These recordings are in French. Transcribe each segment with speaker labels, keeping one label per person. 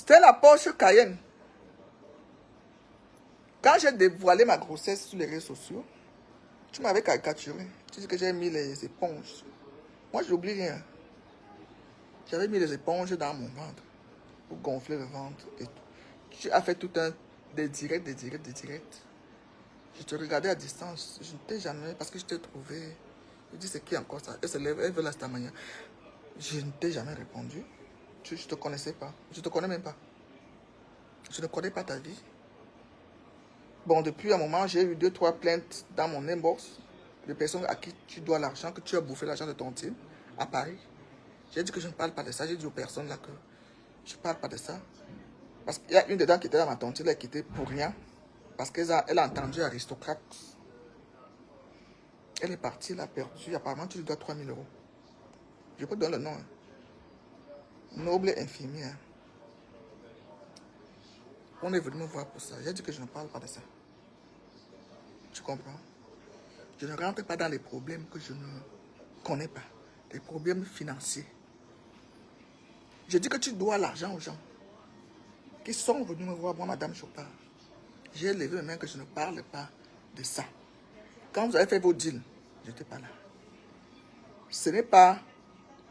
Speaker 1: C'était la Porsche Cayenne. Quand j'ai dévoilé ma grossesse sur les réseaux sociaux, tu m'avais caricaturé. Tu dis que j'ai mis les éponges. Moi, je n'oublie rien. J'avais mis les éponges dans mon ventre pour gonfler le ventre et tout. Tu as fait tout un des directs. Je te regardais à distance. Je ne t'ai jamais, parce que je t'ai trouvé. Je dis, c'est qui encore ça? Elle se lève, elle veut la stamania. Je ne t'ai jamais répondu. Je ne te connaissais pas. Je ne te connais même pas. Je ne connais pas ta vie. Bon, depuis un moment, j'ai eu 2-3 plaintes dans mon inbox de personnes à qui tu dois l'argent, que tu as bouffé l'argent de ton team à Paris. J'ai dit que je ne parle pas de ça. J'ai dit aux personnes là que je ne parle pas de ça. Parce qu'il y a une dedans qui était dans ma tontine, elle qui était pour rien. Parce qu'elle a entendu aristocrate. Elle est partie, elle a perdu. Apparemment, tu lui dois 3 000 €. Je peux te donner le nom. Hein. Noble infirmière. On est venu me voir pour ça. J'ai dit que je ne parle pas de ça. Tu comprends? Je ne rentre pas dans les problèmes que je ne connais pas. Les problèmes financiers. Je dis que tu dois l'argent aux gens qui sont venus me voir, moi, Madame Chopard. J'ai levé mes mains que je ne parle pas de ça. Quand vous avez fait vos deals, je n'étais pas là. Ce n'est pas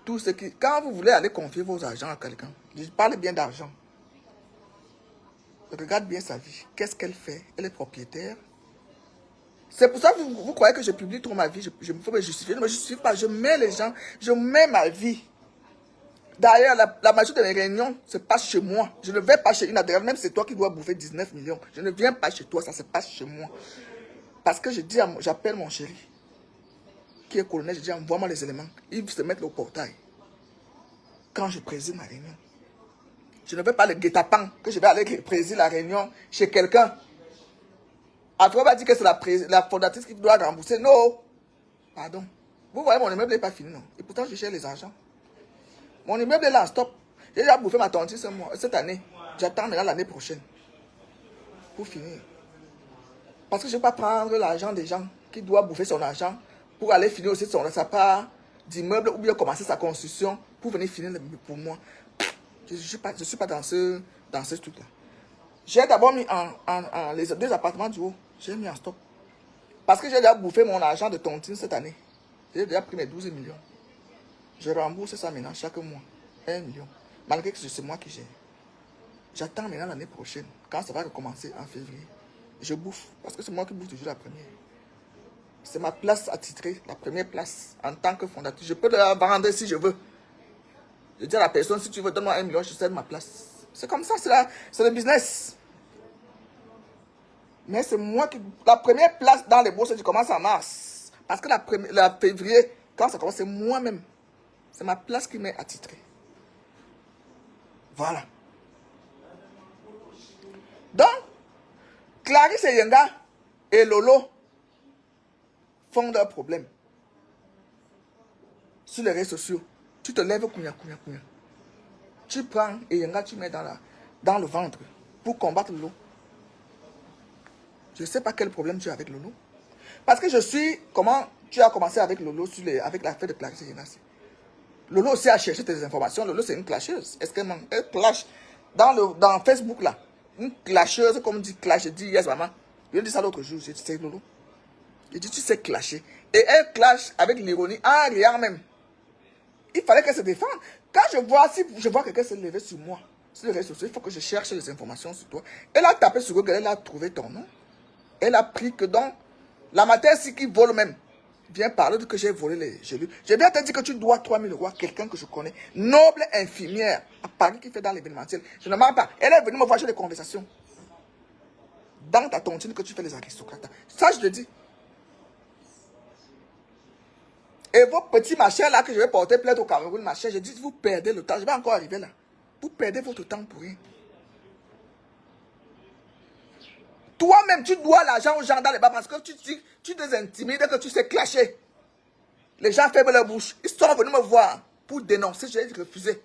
Speaker 1: tout ce qui... Quand vous voulez aller confier vos argents à quelqu'un, je parle bien d'argent. Regarde bien sa vie. Qu'est-ce qu'elle fait? Elle est propriétaire. C'est pour ça que vous croyez que je publie trop ma vie. Je me faut me justifier. Je ne me justifie pas. Je mets les gens. Je mets ma vie. D'ailleurs, la majorité de mes réunions se passe chez moi. Je ne vais pas chez une adresse. Même si c'est toi qui dois bouffer 19 millions. Je ne viens pas chez toi. Ça se passe chez moi. Parce que je dis, j'appelle mon chéri, qui est colonel. Je dis, envoie-moi les éléments. Il se met au portail. Quand je préside ma réunion. Je ne veux pas le guet-apens que je vais aller présider la réunion chez quelqu'un. Après, on va dire que c'est la fondatrice qui doit rembourser. Non. Pardon. Vous voyez, mon immeuble n'est pas fini, non. Et pourtant, je cherche les argents. Mon immeuble est là en stop. J'ai déjà bouffé ma tontine cette année. J'attends maintenant l'année prochaine. Pour finir. Parce que je ne vais pas prendre l'argent des gens qui doivent bouffer son argent pour aller finir aussi sa part d'immeuble ou bien commencer sa construction pour venir finir pour moi. Je ne suis pas dans ce truc-là. J'ai d'abord mis les 2 appartements du haut. J'ai mis en stop. Parce que j'ai déjà bouffé mon argent de tontine cette année. J'ai déjà pris mes 12 millions. Je rembourse ça maintenant chaque mois. 1 million. Malgré que c'est moi qui gère. J'attends maintenant l'année prochaine. Quand ça va recommencer en février. Je bouffe. Parce que c'est moi qui bouffe toujours la première. C'est ma place attitrée. La première place en tant que fondatrice. Je peux la vendre si je veux. Je dis à la personne, si tu veux, donne-moi 1 million, je cède ma place. C'est comme ça, c'est le business. Mais c'est moi qui... La première place dans les bourses, je commence en mars. Parce que la février, quand ça commence, c'est moi-même. C'est ma place qui m'est attitrée. Voilà. Donc, Clarisse et Yenga et Lolo font leurs problèmes. Sur les réseaux sociaux. Tu te lèves, kounya. Tu prends et Yenga, tu mets dans le ventre pour combattre Lolo. Je ne sais pas quel problème tu as avec Lolo. Parce que je suis... Comment tu as commencé avec Lolo avec l'affaire de Clarisse et Yenga? Lolo aussi a cherché tes informations. Lolo, c'est une clasheuse. Est-ce qu'elle clash dans Facebook là? Une clasheuse, comme dit clash. Je dis yes, maman. Je dis ça l'autre jour. Je dis c'est Lolo. Je dis tu sais clasher. Et elle clash avec l'ironie en riant même. Il fallait qu'elle se défende. Quand je vois quelqu'un se lever sur moi, sur les réseaux sociaux, il faut que je cherche les informations sur toi. Elle a tapé sur Google, elle a trouvé ton nom. Elle a pris que donc, la matière si qui vole même, vient parler de que j'ai volé les gelées. Je viens te dire que tu dois 3 000 € à quelqu'un que je connais. Noble infirmière, à Paris qui fait dans l'événementiel. Je ne mens pas. Elle est venue me voir sur les conversations. Dans ta tontine que tu fais les aristocrates. Ça, je te dis. Et vos petits machins là que je vais porter plainte au Cameroun, machin, je dis, vous perdez le temps. Je vais encore arriver là. Vous perdez votre temps pour rien. Toi-même, tu dois l'argent aux gens dans les bas parce que tu te intimides, que tu sais clasher. Les gens ferment leur bouche. Ils sont venus me voir pour dénoncer. J'ai refusé.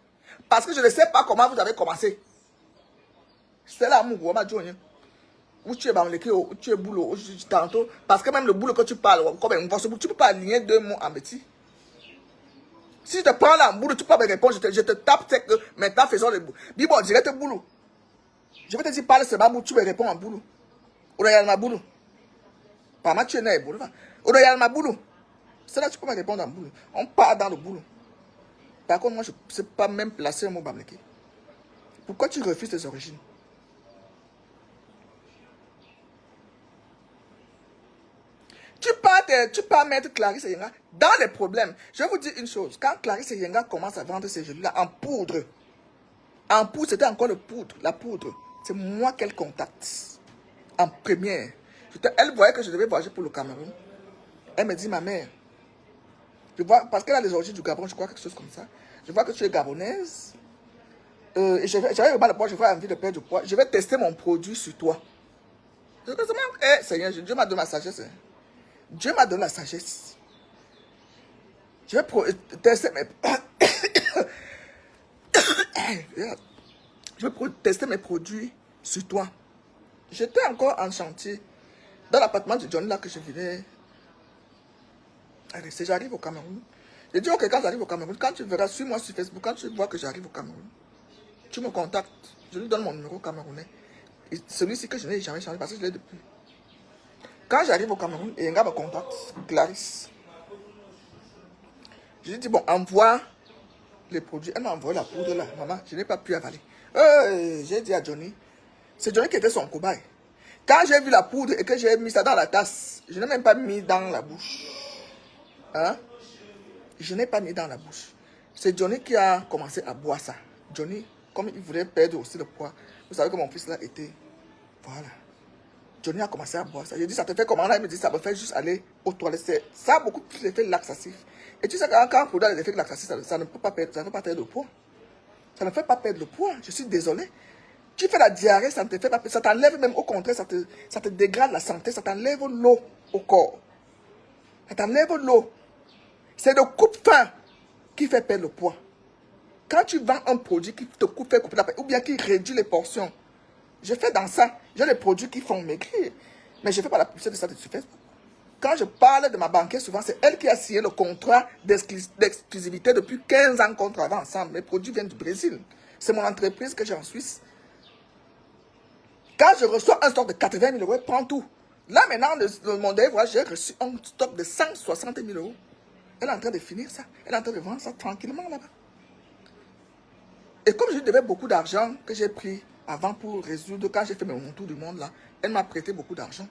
Speaker 1: Parce que je ne sais pas comment vous avez commencé. C'est là, mon gros, où tu es banléqué, où tu es boulot, tantôt. Parce que même le boulot que tu parles, comme tu ne peux pas aligner 2 mots en métier. Si je te prends là en boulot, tu peux me répondre, je te tape, c'est que maintenant faisons le boulot. Dis bon, direct boulot. Je vais te dire, parle seulement, tu me réponds en boulot. Odoyal ma boulot. Pas ma tu es né boulot. Odoyal ma boulot. C'est là que tu peux me répondre en boulot. On part dans le boulot. Par contre, moi, je ne sais pas même placer un mot bamleke. Pourquoi tu refuses tes origines? Tu peux mettre Clarisse Yenga dans les problèmes. Je vais vous dire une chose. Quand Clarisse Yenga commence à vendre ces jeux-là en poudre, c'était encore le poudre, la poudre. C'est moi qu'elle contacte en première. Elle voyait que je devais voyager pour le Cameroun. Elle me dit, ma mère, je vois, parce qu'elle a les origines du Gabon, je crois, quelque chose comme ça. Je vois que tu es gabonaise. Et j'avais vraiment le poids, j'avais envie de perdre du poids. Je vais tester mon produit sur toi. Seigneur, Dieu m'a donné la sagesse. Hein. Dieu m'a donné la sagesse. Je vais tester mes... Je vais tester mes produits sur toi. J'étais encore en chantier. Dans l'appartement de John là que je venais. J'arrive au Cameroun. Je dis, ok, quand j'arrive au Cameroun, quand tu verras, suis-moi sur Facebook, quand tu vois que j'arrive au Cameroun, tu me contactes. Je lui donne mon numéro camerounais. Celui-ci que je n'ai jamais changé parce que je l'ai depuis. Quand j'arrive au Cameroun, et un gars me contacte, Clarisse. Je lui dis, bon, envoie les produits. Elle m'a envoyé la poudre là. Maman, je n'ai pas pu avaler. J'ai dit à Johnny, c'est Johnny qui était son cobaye. Quand j'ai vu la poudre et que j'ai mis ça dans la tasse, je n'ai même pas mis dans la bouche. Hein? Je n'ai pas mis dans la bouche. C'est Johnny qui a commencé à boire ça. Johnny, comme il voulait perdre aussi le poids, vous savez que mon fils là était... Voilà. Johnny a commencé à boire ça. J'ai dit, ça te fait comment là? Il me dit, ça me fait juste aller aux toilettes. Ça a beaucoup plus d'effets laxatifs. Et tu sais, quand on produit les effets laxatifs, ça ne peut pas perdre, ça ne peut pas perdre le poids. Ça ne fait pas perdre le poids. Je suis désolé. Tu fais la diarrhée, ça ne te fait pas perdre. Ça t'enlève même, au contraire, ça te dégrade la santé, ça t'enlève l'eau au corps. Ça t'enlève l'eau. C'est le coupe-faim qui fait perdre le poids. Quand tu vends un produit qui te fait couper la faim, ou bien qui réduit les portions, je fais dans ça. J'ai des produits qui font maigrir. Mais je ne fais pas la publicité de ça sur Facebook. Quand je parle de ma banquière, souvent, c'est elle qui a signé le contrat d'exclusivité depuis 15 ans qu'on travaille ensemble. Mes produits viennent du Brésil. C'est mon entreprise que j'ai en Suisse. Quand je reçois un stock de 80 000 euros, elle prend tout. Là, maintenant, mon dernier voyage, j'ai reçu un stock de 160 000 euros. Elle est en train de finir ça. Elle est en train de vendre ça tranquillement là-bas. Et comme je lui devais beaucoup d'argent que j'ai pris avant pour résoudre, quand j'ai fait mon tour du monde là, elle m'a prêté beaucoup d'argent.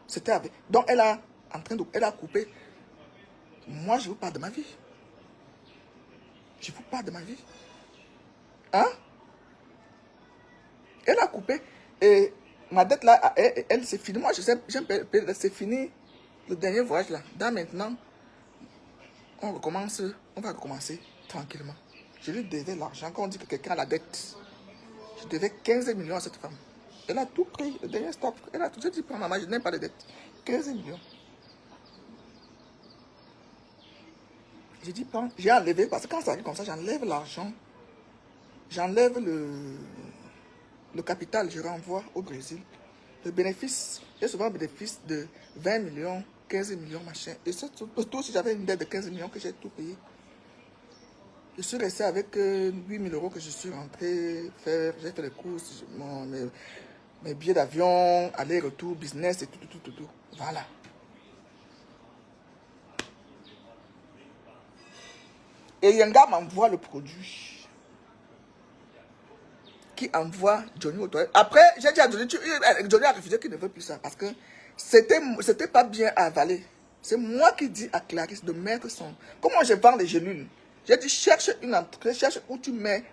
Speaker 1: C'était avec. Donc elle a coupé. Moi, je vous parle de ma vie. Je vous parle de ma vie. Hein? Elle a coupé. Et ma dette là, elle c'est fini. Moi, c'est fini le dernier voyage là. Dans maintenant, on va recommencer tranquillement. Je lui devais l'argent. Quand on dit que quelqu'un a la dette, je devais 15 millions à cette femme. Elle a tout pris, le dernier stock. Elle a tout dit pour maman, je n'ai pas de dette. 15 millions. J'ai dit, j'ai enlevé, parce que quand ça arrive comme ça, j'enlève l'argent. J'enlève le capital, je renvoie au Brésil. Le bénéfice, j'ai souvent un bénéfice de 20 millions, 15 millions, machin. Et surtout si j'avais une dette de 15 millions que j'ai tout payé. Je suis resté avec 8 000 euros que je suis rentré faire. J'ai fait les courses, mes billets d'avion, aller-retour, business et tout. Voilà. Et Yenga m'envoie le produit. Qui envoie Johnny au toilette. Après, j'ai dit à Johnny, Johnny a refusé qu'il ne veut plus ça. Parce que c'était pas bien à avaler. C'est moi qui dis à Clarisse de mettre son... Comment je vends les gélules? J'ai dit, cherche une entreprise, cherche où tu mets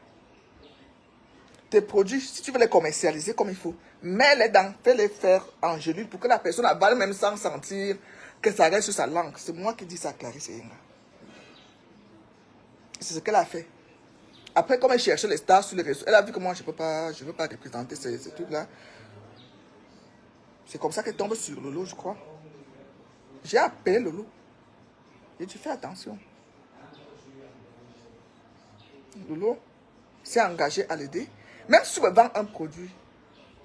Speaker 1: tes produits. Si tu veux les commercialiser comme il faut, mets-les dans, fais-les faire en gélules pour que la personne avale même sans sentir que ça reste sur sa langue. C'est moi qui dis ça à Clarisse Yenga. C'est ce qu'elle a fait. Après, comme elle cherchait les stars sur les réseaux, elle a vu que moi, je ne veux pas représenter ces trucs-là. C'est comme ça qu'elle tombe sur Lolo, je crois. J'ai appelé Lolo. Et tu fais attention. Lolo s'est engagé à l'aider. Même si je me vends un produit,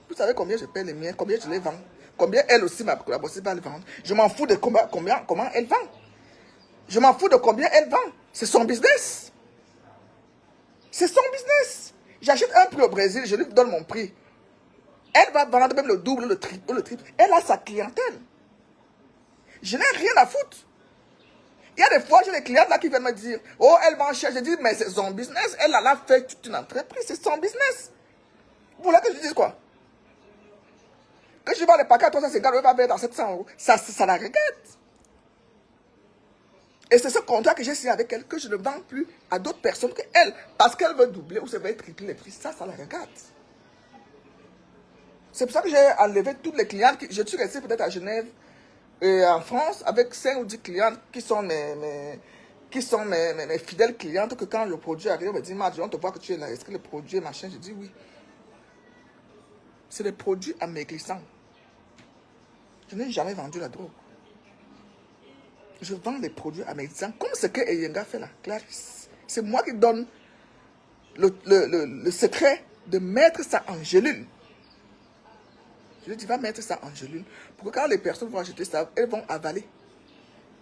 Speaker 1: vous savez combien je paie les miens, combien je les vends, combien elle aussi, ma collaboratrice, va les vendre. Je m'en fous de comment elle vend. Je m'en fous de combien elle vend. C'est son business. C'est son business. J'achète un prix au Brésil, je lui donne mon prix. Elle va vendre même le double, le triple. Elle a sa clientèle. Je n'ai rien à foutre. Il y a des fois, j'ai des clients là qui viennent me dire, oh, elle vend cher. Je dis, mais c'est son business. Elle a fait toute une entreprise. C'est son business. Vous voulez que je dise quoi? Que je vends les paquets à 350 euros, elle va vendre dans 700 €. Ça la regarde. Et c'est ce contrat que j'ai signé avec elle, que je ne vends plus à d'autres personnes que elle. Parce qu'elle veut doubler ou ça veut tripler les prix. Ça la regarde. C'est pour ça que j'ai enlevé tous les clients. Je suis resté peut-être à Genève et en France avec 5 ou 10 clientes qui sont mes fidèles clientes. Que quand le produit arrive, on me dit, Mardi, on te voit que tu es là. Est-ce que le produit est machin? Je dis oui. C'est des produits amaigrissants. Je n'ai jamais vendu la drogue. Je vends des produits amaigrissants comme ce que Eyenga fait là, Clarisse. C'est moi qui donne le secret de mettre ça en gélule. Je lui dis, va mettre ça en gélule. Pour que quand les personnes vont acheter ça, elles vont avaler.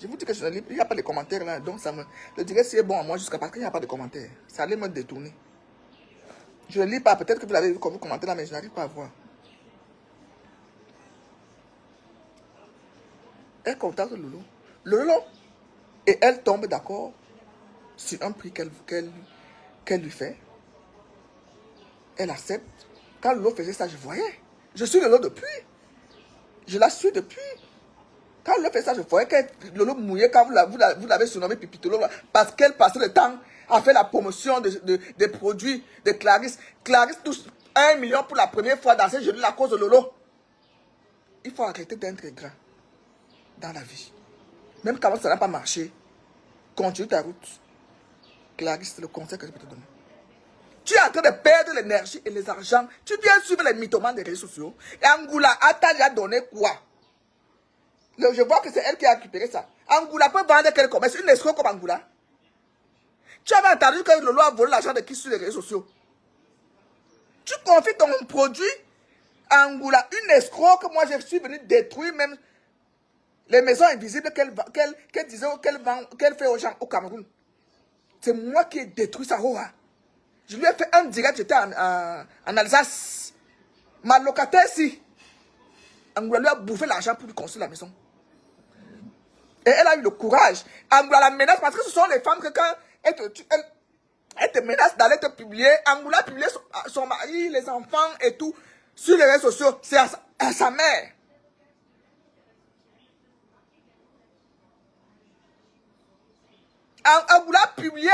Speaker 1: Je vous dis que je ne lis, il n'y a pas de commentaires là. Donc ça me... Je dirais si c'est bon à moi jusqu'à parce qu'il n'y a pas de commentaires. Ça allait me détourner. Je ne lis pas. Peut-être que vous l'avez vu comme vous commentez là, mais je n'arrive pas à voir. Elle contacte Lolo. Lolo. Et elle tombe d'accord sur un prix qu'elle lui fait. Elle accepte. Quand Lolo faisait ça, je voyais. Je suis Lolo depuis. Je la suis depuis. Quand Lolo fait ça, je voyais que Lolo mouillait quand vous l'avez surnommé Pipitolo. Parce qu'elle passait le temps à faire la promotion des produits de Clarisse. Clarisse touche 1 million pour la première fois dans ces journées à cause de Lolo. Il faut arrêter d'être grand dans la vie. Même quand ça n'a pas marché, continue ta route. Clarisse, c'est le conseil que je peux te donner. Tu es en train de perdre l'énergie et les argents. Tu viens suivre les mythomanes des réseaux sociaux. Et Angoula, t'a déjà donné quoi? Je vois que c'est elle qui a récupéré ça. Angoula peut vendre quel commerce? Une escroc comme Angoula. Tu avais entendu que Lolo a volé l'argent de qui sur les réseaux sociaux? Tu confies ton produit à Angoula, une escroc que moi je suis venu détruire même les maisons invisibles qu'elle disait qu'elle fait aux gens au Cameroun. C'est moi qui ai détruit ça. Je lui ai fait un direct, j'étais en Alsace. Ma locataire, si. Angoula lui a bouffé l'argent pour lui construire la maison. Et elle a eu le courage. Angoula la menace parce que ce sont les femmes que quand elle te menace d'aller te publier. Angoula a publié son mari, les enfants et tout sur les réseaux sociaux. C'est à sa mère. Angoula a publié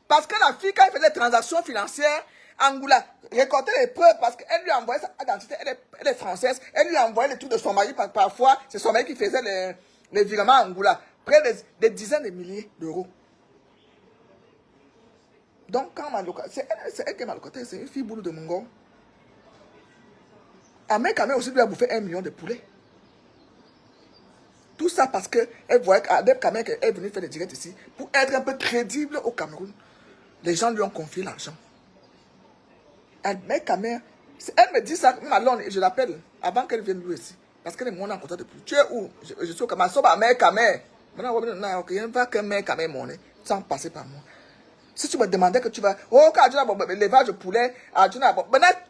Speaker 1: parce que la fille, quand elle faisait des transactions financières, Angoula récoltait les preuves parce qu'elle lui envoyait sa identité, elle est française, elle lui envoyait les trucs de son mari, parfois c'est son mari qui faisait les virements à Angoula, près des dizaines de milliers d'euros. Donc quand ma locataire, c'est elle qui est ma locataire, c'est une fille boulot de Mongo. Amé Kamé aussi lui a bouffé 1 million de poulets. Tout ça parce qu'elle voyait qu'Adeb Kamé est venu faire des directs ici pour être un peu crédible au Cameroun. Les gens lui ont confié l'argent. Elle me dit ça, Malone, et je l'appelle avant qu'elle vienne lui ici. Parce qu'elle est mon en contact depuis. Tu es où? Je suis au Cameroun. Maintenant, je ne vais que mère Kamé monnaie sans passer par moi. Si tu me demandais que tu vas. Oh, quand tu as l'élevage de poulet. Maintenant,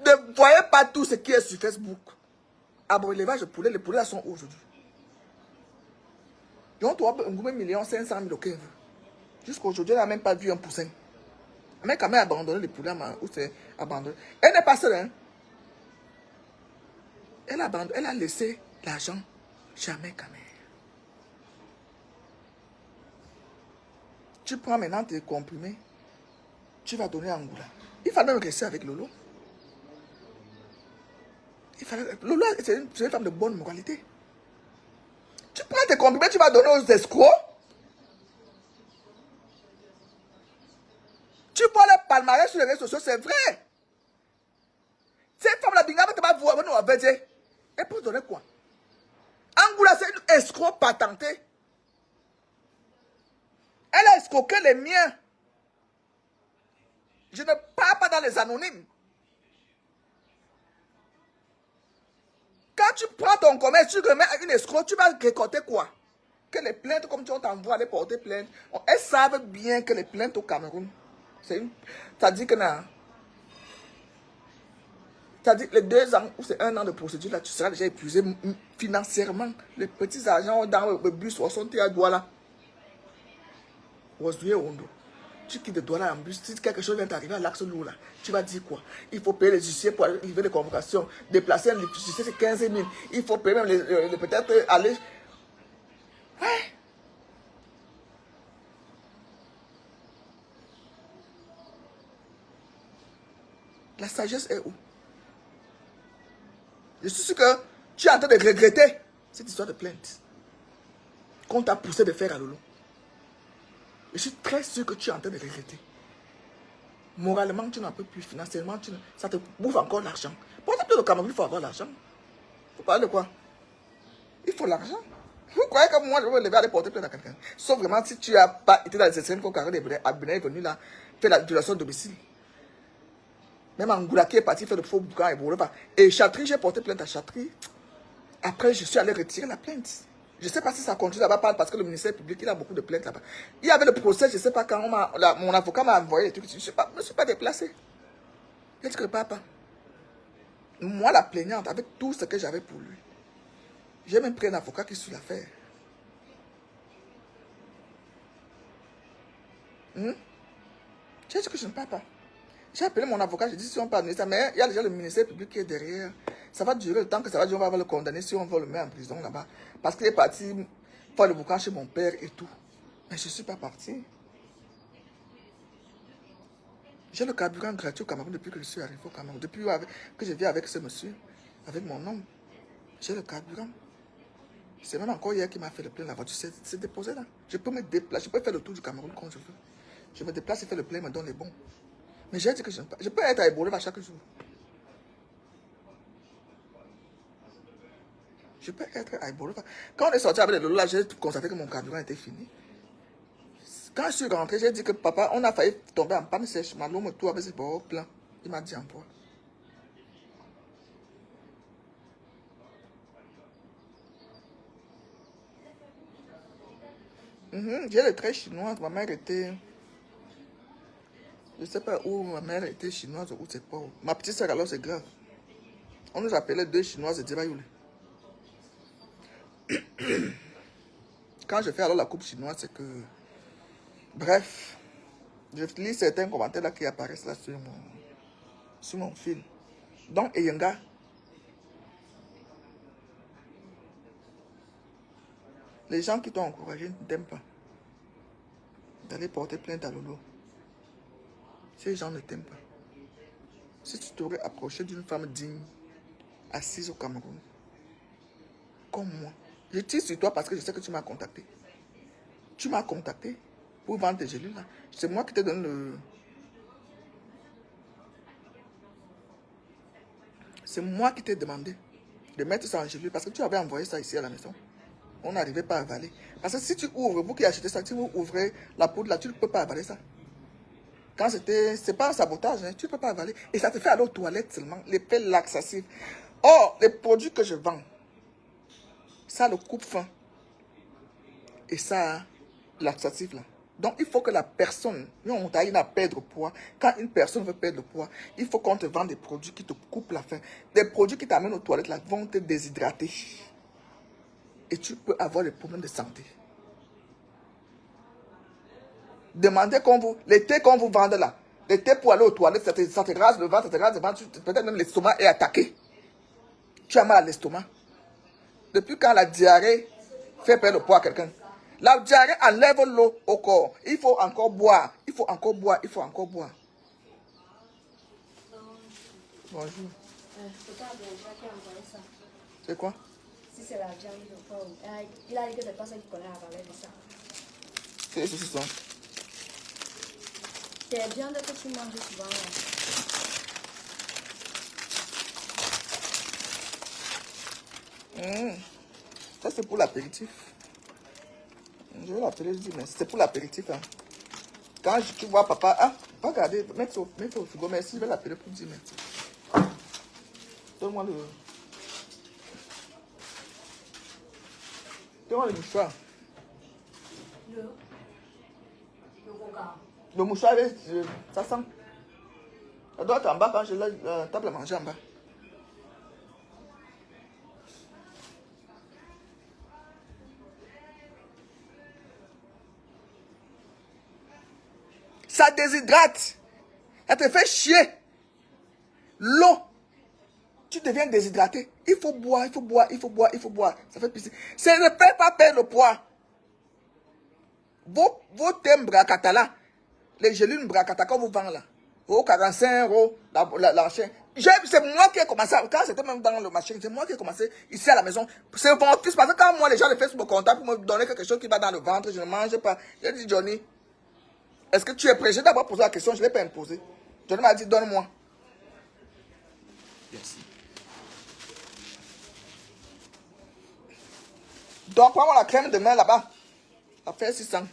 Speaker 1: ne voyez pas tout ce qui est sur Facebook. Ah bon, l'élevage de poulet, les poulets sont où aujourd'hui? Donc, tu as 1,5 million au Kenya. Jusqu'aujourd'hui, elle n'a même pas vu un poussin. Mais quand même abandonné les poulets, où c'est abandonné. Elle n'est pas seule, hein. Elle a laissé l'argent jamais quand même. Tu prends maintenant tes comprimés, tu vas donner à Angoula. Il fallait même rester avec Lolo. Lolo, c'est une femme de bonne moralité. Tu prends tes comprimés, tu vas donner aux escrocs. Tu vois le palmarès sur les réseaux sociaux, c'est vrai. Cette femme-là, tu vas voir, elle peut donner quoi? Angoula, c'est une escroc patentée. Elle a escroqué les miens. Je ne parle pas dans les anonymes. Quand tu prends ton commerce, tu remets à une escroc, tu vas récolter quoi? Que les plaintes, comme tu t'envoies aller porter plainte, elles savent bien que les plaintes au Cameroun, ça dit que C'est-à-dire, les 2 ans ou c'est 1 an de procédure, là, tu seras déjà épuisé financièrement. Les petits argents dans le bus, sont à Douala. Tu quittes de Douala en bus, si quelque chose vient t'arriver à l'axe lourd, là, tu vas dire quoi? Il faut payer les huissiers pour livrer les convocations. Déplacer un huissier, c'est 15 000. Il faut payer même peut-être aller... Ouais. La sagesse est où? Je suis sûr que tu es en train de regretter cette histoire de plainte qu'on t'a poussé de faire à Lolo. Je suis très sûr que tu es en train de regretter. Moralement, tu n'en peux plus. Financièrement, ça te bouffe encore l'argent. Pourquoi tu es au Cameroun, il faut avoir l'argent? Vous parlez de quoi? Il faut l'argent. Vous croyez que moi, je vais me lever à aller porter plainte à quelqu'un? Sauf vraiment si tu n'as pas été dans les extrêmes quand Carole Abena est venu là, faire la violation de domicile. Même Angoula qui est parti faire le faux boucan et Chatry, j'ai porté plainte à Chatry. Après, je suis allé retirer la plainte. Je ne sais pas si ça continue là-bas parce que le ministère public, il a beaucoup de plaintes là-bas. Il y avait le procès, je ne sais pas quand mon avocat m'a envoyé les trucs. Je ne me suis pas déplacé. Il a dit que papa, moi la plaignante, avec tout ce que j'avais pour lui, j'ai même pris un avocat qui suit l'affaire. J'ai dit que je ne parle pas. J'ai appelé mon avocat, j'ai dit si on parle de ça, mais il y a déjà le ministère public qui est derrière. Ça va durer le temps que ça va durer, on va le condamner si on va le mettre en prison là-bas. Parce qu'il est parti faire le boucan chez mon père et tout. Mais je ne suis pas parti. J'ai le carburant gratuit au Cameroun depuis que je suis arrivé au Cameroun. Depuis que je vis avec ce monsieur, avec mon homme. J'ai le carburant. C'est même encore hier qui m'a fait le plein. La voiture s'est déposée là. Je peux me déplacer, je peux faire le tour du Cameroun quand je veux. Je me déplace et fais le plein, me donne les bons. Mais j'ai dit que je peux être à Ebola à chaque jour. Je peux être à Ebola. Quand on est sorti avec les lolos là, j'ai constaté que mon carburant était fini. Quand je suis rentré, j'ai dit que papa, on a failli tomber en panne sèche. Ma l'homme tout avec ses bords pleins. Il m'a dit en quoi. J'ai le trait chinois. Ma mère était... Je ne sais pas où ma mère était chinoise ou c'est pas où. Ma petite soeur alors c'est grave. On nous appelait 2 chinoises et Dirayoulé. Quand je fais alors la coupe chinoise, c'est que... Bref, je lis certains commentaires là qui apparaissent là sur mon fil. Donc, Eyenga, les gens qui t'ont encouragé ne t'aiment pas d'aller porter plainte à Lolo. Ces gens ne t'aiment pas. Si tu t'aurais approché d'une femme digne, assise au Cameroun, comme moi, je tire sur toi parce que je sais que tu m'as contacté. Tu m'as contacté pour vendre tes gélules là. C'est moi qui te donne le... C'est moi qui t'ai demandé de mettre ça en gelule parce que tu avais envoyé ça ici à la maison. On n'arrivait pas à avaler. Parce que si tu ouvres, vous qui achetez ça, si vous ouvrez la poudre là, tu ne peux pas avaler ça. Quand c'est pas un sabotage, hein, tu ne peux pas avaler. Et ça te fait aller aux toilettes seulement, l'effet laxatif. Or, les produits que je vends, ça le coupe-faim. Et ça, laxatif là. Donc, il faut que la personne, on t'aille à perdre poids. Quand une personne veut perdre poids, il faut qu'on te vende des produits qui te coupent la faim. Des produits qui t'amènent aux toilettes là, vont te déshydrater. Et tu peux avoir des problèmes de santé. Demandez qu'on vous, les thés qu'on vous vende là, les thés pour aller aux toilettes, ça te rase le ventre, ça te rase le ventre, peut-être même l'estomac est attaqué. Tu as mal à l'estomac. Depuis quand la diarrhée fait perdre le poids à quelqu'un? La diarrhée enlève l'eau au corps. Il faut encore boire, il faut encore boire, il faut encore boire. Bonjour. C'est quoi?
Speaker 2: Si c'est la viande, il a dit que c'est pas ça qui connaît la valeur de ça.
Speaker 1: C'est les saucissons.
Speaker 2: C'est la viande que tu manges souvent.
Speaker 1: Ça c'est pour l'apéritif. Je vais l'appeler, je dis, mais c'est pour l'apéritif. Hein. Quand tu vois papa, ah, regardez, mets au frigo, merci, je vais l'appeler pour dire merci. Donne-moi le... Donne-moi le mouchoir.
Speaker 2: Le coca.
Speaker 1: Le mouchoir, ça sent. Ça doit être en bas quand j'ai la table à manger en bas. Ça déshydrate. Ça te fait chier. L'eau. Tu deviens déshydraté. Il faut boire, il faut boire, il faut boire, il faut boire. Ça fait plaisir. Ça ne peut pas perdre le poids. Vos thèmes bracata là, les gélules bracata qu'on vous vend là, au 45 euros, la chaîne. C'est moi qui ai commencé, quand c'était même dans le marché, c'est moi qui ai commencé ici à la maison. C'est ventus, parce que quand moi les gens les font sur mon contact pour me donner quelque chose qui va dans le ventre, je ne mange pas. J'ai dit, Johnny, est-ce que tu es prêt? J'ai d'abord posé la question, je ne l'ai pas imposée. Johnny m'a dit, donne-moi. Yes. Donc, prends-moi la crème de main là-bas. Ça fait 600.